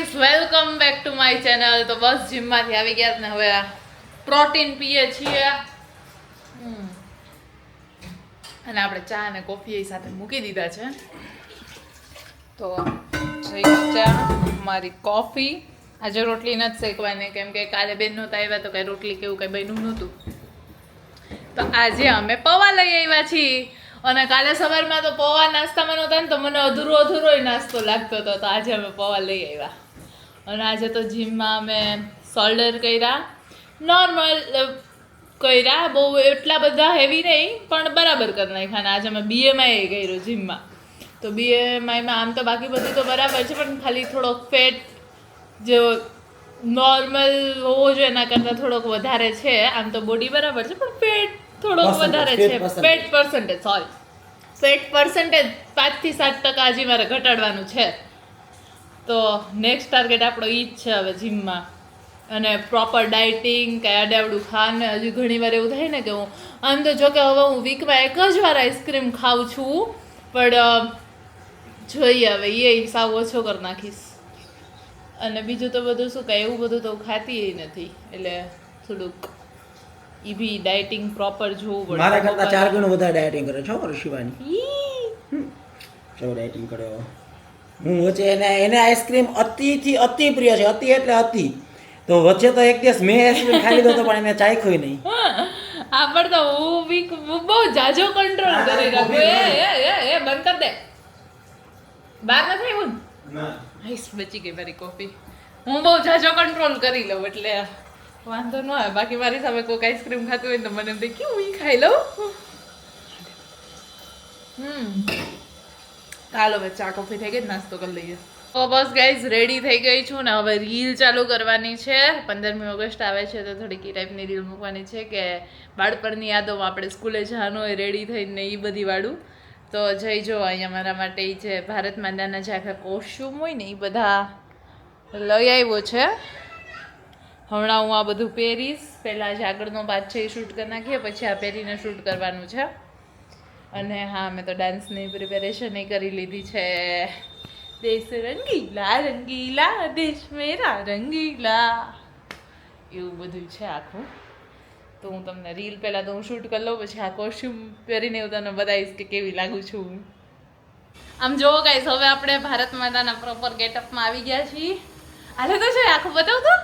Guys welcome back to my channel. તો બસ જીમમાંથી આવી ગયા ને હવે પ્રોટીન પીએ છીએ અને આપણે ચા અને કોફી સાથે મૂકી દીધા છે. તો જઈ ચા, મારી કોફી. આજે રોટલી નથી શેકવાની કેમ કે કાલે બેન નહોતા આવ્યા તો કઈ રોટલી કેવું કઈ બન્યું નહોતું. તો આજે અમે પૌવા લઈ આવ્યા છીએ અને કાલે સવારમાં તો પૌવા નાસ્તામાં નહોતા ને તો મને અધૂરો નાસ્તો લાગતો હતો. તો આજે અમે પૌવા લઈ આવ્યા અને આજે તો જીમમાં અમે શોલ્ડર કર્યા, નોર્મલ કર્યા, બહુ એટલા બધા હેવી નહીં પણ બરાબર કરી નાખ્યા. અને આજે અમે BMI કર્યું જીમમાં. તો BMIમાં આમ તો બાકી બધું તો બરાબર છે પણ ખાલી થોડોક ફેટ જે નોર્મલ હોવો જોઈએ એના કરતાં થોડોક વધારે છે. આમ તો બોડી બરાબર છે પણ ફેટ થોડોક વધારે છે. ફેટ પર્સન્ટેજ 5 થી 7% હજી મારે ઘટાડવાનું છે. તો નેક્સ્ટ ટાર્ગેટ આપણો ઈ જ છે હવે જીમમાં. અને પ્રોપર ડાયટિંગ કે આડાવડું ખાને હજી ઘણી વાર એવું થાય ને કે હું આમ તો જો કે હવે હું વીકમાં એક જ વાર આઈસ્ક્રીમ ખાઉં છું પણ જોઈએ હવે એ હિસાબ ઓછો કરી નાખીશ. અને બીજું તો બધું શું કાંઈ એવું બધું તો ખાતી નથી એટલે થોડુંક ઈ બી ડાયટિંગ પ્રોપર જોવું પડે. મારા કરતા 4 ગણું વધારે ડાયટિંગ કરે છો શિવાની. કેવો ડાયટિંગ કર્યો હું વચ્ચે એને આઈસ્ક્રીમ અતિથી અતિ પ્રિય છે. અતિ એટલે અતિ. તો વચ્ચે તો એક દિવસ મેં આઈસ્ક્રીમ ખાઈ લીધો તો પણ એને ચાખ્યું નહીં. આ પણ તો હું બહુ જાજો કંટ્રોલ કરી રાખું. એ બંધ કર દે. બહાર નથી આવ્યું ને? આઈસ બચી ગઈ મારી કોફી. હું બહુ જાજો કંટ્રોલ કરી લઉં એટલે વાંધો ન આવે. બાકી મારી સામે કોઈક આઈસ્ક્રીમ ખાતું હોય તો મને એમ થાય કે હું ખાઈ લઉં. ચાલો હવે ચા કોફી થઈ ગઈ, નાસ્તો કરી લઈએ. તો બસ ગાઈઝ રેડી થઈ ગઈ છું ને હવે રીલ ચાલુ કરવાની છે. 15મી ઓગસ્ટ આવે છે તો થોડીક એ ટાઈપની રીલ મૂકવાની છે કે બાળપણની યાદોમાં આપણે સ્કૂલે જવાનું હોય રેડી થઈને એ બધી વાળું. તો જઈ જો અહીંયા મારા માટે એ જે ભારત માતાના જે આખા કોસ્ચ્યુમ હોય ને એ બધા લઈ આવ્યો છે. હમણાં હું આ બધું પહેરીશ. પહેલાં જે આગળનો પાર્ટ છે એ શૂટ કરી નાખીએ પછી આ પહેરીને શૂટ કરવાનું છે. અને હા મેં તો ડાન્સની પ્રિપેરેશન કરી લીધી છે. દેશ રંગીલા રંગીલા દેશ મેરા રંગીલા એવું બધું છે આખું. તો હું તમને રીલ પહેલાં તો હું શૂટ કરી લઉં પછી આ કોસ્ચ્યુમ પહેરીને હું તમને બતાવીશ કે કેવી લાગુ છું. આમ જોવો ગાઈસ હવે આપણે ભારત માતાના પ્રોપર ગેટઅપમાં આવી ગયા છીએ. હાલે તો છે આખું બતાવ તો.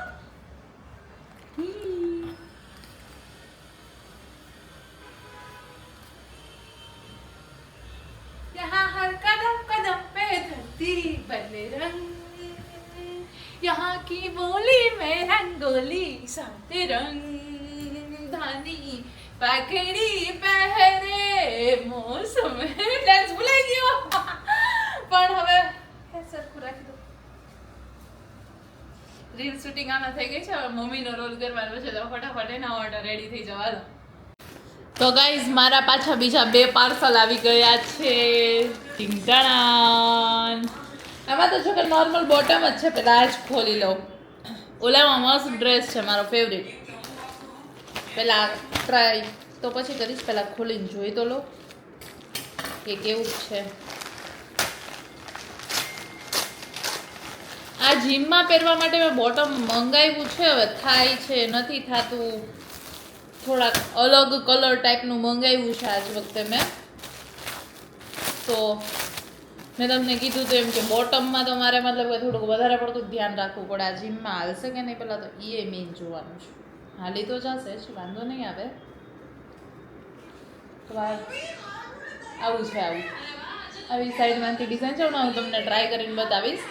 यहाँ हर कदम कदम पे धरती बदले रंग, यहाँ की बोली में रंगोली साथ रंग धानी पाखड़ी पहरे मौसम ડાન્સ ભૂલાઈ ગયો પણ હવે સરખું રાખી દો. રીલ શૂટિંગ આમાં થઈ ગઈ છે. હવે મમ્મીનો રોલ કરવાનો છે તો ફટાફટ એના માટે રેડી થઈ જવા દો. તો ગાઈઝ મારા પાછા બીજા 2 પાર્સલ આવી ગયા છે. ટીંગટાણાન. આમાં તો જો કે નોર્મલ બોટમ જ છે. પેલા આ જ ખોલી લઉં. ઓલામાં મસ્ત ડ્રેસ છે મારો ફેવરિટ. પેલા ટ્રાય તો પછી કરીશ. પેલા ખોલીને જોઈ તો લો કે કેવું છે. આ જીમમાં પહેરવા માટે મેં બોટમ મંગાવ્યું છે. હવે થાય છે નથી થતું. થોડાક અલગ કલર ટાઈપનું મંગાવ્યું છે આજ વખતે મેં. તો મેં તમને કીધું તો એમ કે બોટમમાં તો મારે મતલબ કે થોડુંક વધારે પડતું ધ્યાન રાખવું પડે. આ જીમમાં હાલશે કે નહીં પહેલાં તો એ મેઇન જોવાનું છે. હાલી તો જશે જ, વાંધો નહીં આવે. તો આવું છે આવી સાઈડમાંથી ડિઝાઇન છે. હું તમને ટ્રાય કરીને બતાવીશ.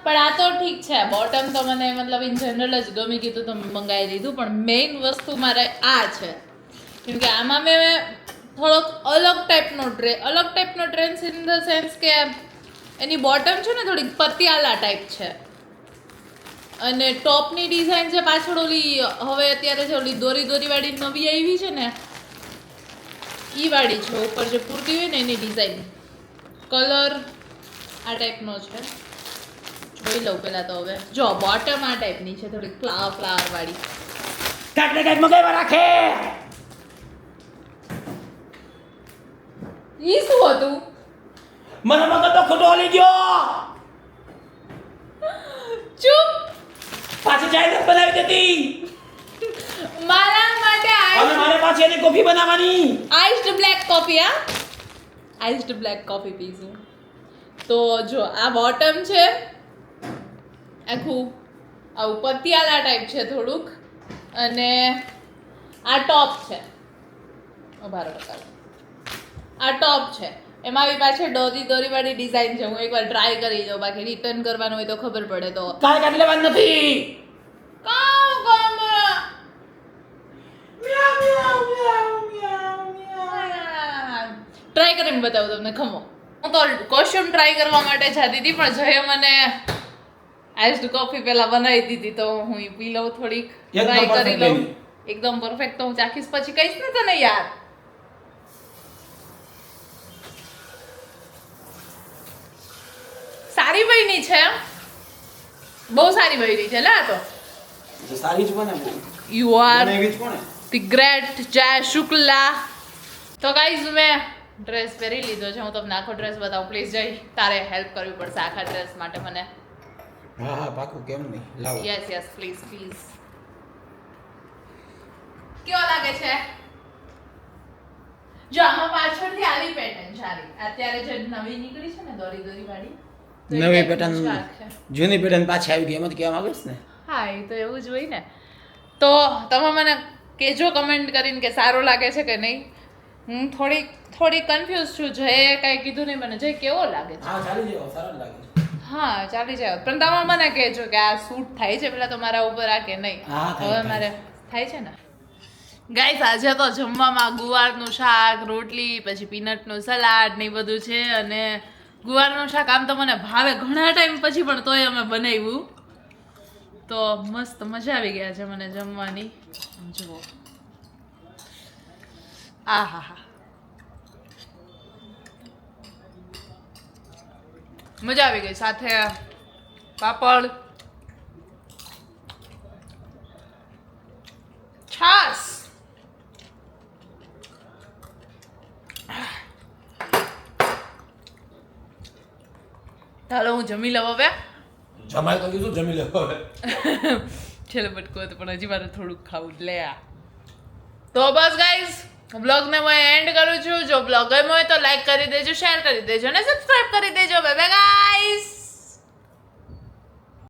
પણ આ તો ઠીક છે. બોટમ તો મને મતલબ ઇન જનરલ જ ગમી ગયું તો મંગાવી દીધું. પણ મેઇન વસ્તુ મારે આ છે કેમ કે આમાં મેં થોડોક અલગ ટાઈપનો ડ્રેસ ઇન ધ સેન્સ કે એની બોટમ છે ને થોડીક પતિયાલા ટાઈપ છે અને ટોપની ડિઝાઇન છે પાછળ ઓલી હવે અત્યારે જે ઓલી દોરી વાળી નવી આવી છે ને ઈ વાળી છે. ઉપર જે પૂરતી હોય ને એની ડિઝાઇન કલર આ ટાઈપનો છે. જોઈ લઉં પેલા તો. હવે જો બોટમ આ ટાઈપની છે થોડીક ફ્લાવર વાળી. કાકને કાક મગાવ્યા રાખે. ઈ શું હતું? મને મગજ તો ખોટો હલી ગયો. ચૂપ માટે ચાય નથી બનાવી દેતી મારા માટે અને મારે પાછી એની કોફી બનાવવાની આઈસ્ડ બ્લેક કોફી હા આઈસ્ડ બ્લેક કોફી પીશું તો જો આ બોટમ છે આખું આવું પતિયાલા ટાઈપ છે થોડુંક અને આ ટોપ છે ઉભારો બતાવો આ ટોપ છે એમાં આવી પાછળ દોરી વાળી ડિઝાઇન છે હું એકવાર ટ્રાય કરી દઉં બાકી રિટર્ન કરવાનું હોય તો ખબર પડે તો કાંઈ કાઢી લેવાનું નથી ટ્રાય કરીને બતાવું તમને ખમો હું તો કોસ્ચ્યુમ ટ્રાય કરવા માટે જતી હતી પણ જયે મને આઈસ્ડ કોફી પહેલા બનાવી દીધી તો હું ઈ પી લઉં થોડીક એકદમ ટ્રાય કરી perfect લઉં બની. એકદમ પરફેક્ટ તો હું ચાખીશ પછી કહીશ ને તને યાર સારી બની છે બહુ સારી બની છે લે આ તો જે સારી જ બનાવી યુ આર બનાવી જ કોણે ધી ગ્રેટ જય શુક્લા તો ગાઈઝ મેં ડ્રેસ પહેરી લીધો છે હું તમને આખો ડ્રેસ બતાવું પ્લીઝ જય તારે હેલ્પ કરવી પડશે આખા ડ્રેસ માટે મને હા હા પાકું કેમ નહીં લાવો યસ યસ પ્લીઝ પ્લીઝ કેવો લાગે છે જો આમાં પાછળથી આવી પેટર્ન સારી અત્યારે જે નવી નીકળી છે ને દોરી વાળી તો એ નવી type નું પેટર્ન શાક છે. જૂની પેટર્ન પાછી આવી ગઈ એમ જ કહેવા માંગીશ ને હા એ તો એવું જ હોય ને તો તમે મને કહેજો કમેન્ટ કરીને કે સારો લાગે છે કે નહીં હું થોડી કન્ફ્યુઝ છું જયે કાંઈ કીધું નહીં મને જય કેવો લાગે છે હા ચાલી જાવ સરસ લાગે હા ચાલી જાય પણ તમે મને કહેજો કે આ સૂટ થાય છે પેલા તો મારા ઉપર આ કે નહીં હા, થાય, હવે થાય. મારે થાય છે ને ગાઈસ આજે તો જમવામાં ગુવારનું શાક રોટલી પછી પીનટનું સલાડ ને એ બધું છે અને ગુવારનું શાક આમ તો મને ભાવે ઘણા ટાઈમ પછી પણ તોય અમે બનાવ્યું તો મસ્ત મજા આવી ગયા છે મને જમવાની જુઓ આ હા હા મજા આવી ગઈ સાથે પાપડ છાસ ચાલો હું જમી લઉં હવે જમાય તો કીધું જમી લેવો હવે છેલ્લે બટકો હતો પણ હજી મારે થોડુંક ખાવું લે આ તો બસ ગાઈઝ બ્લોગને હું એન્ડ કરું છું જો બ્લોગ ગમ્યો હોય તો લાઈક કરી દેજો શેર કરી દેજો અને સબસ્ક્રાઇબ કરી દેજો બાય બાય ગાઈઝ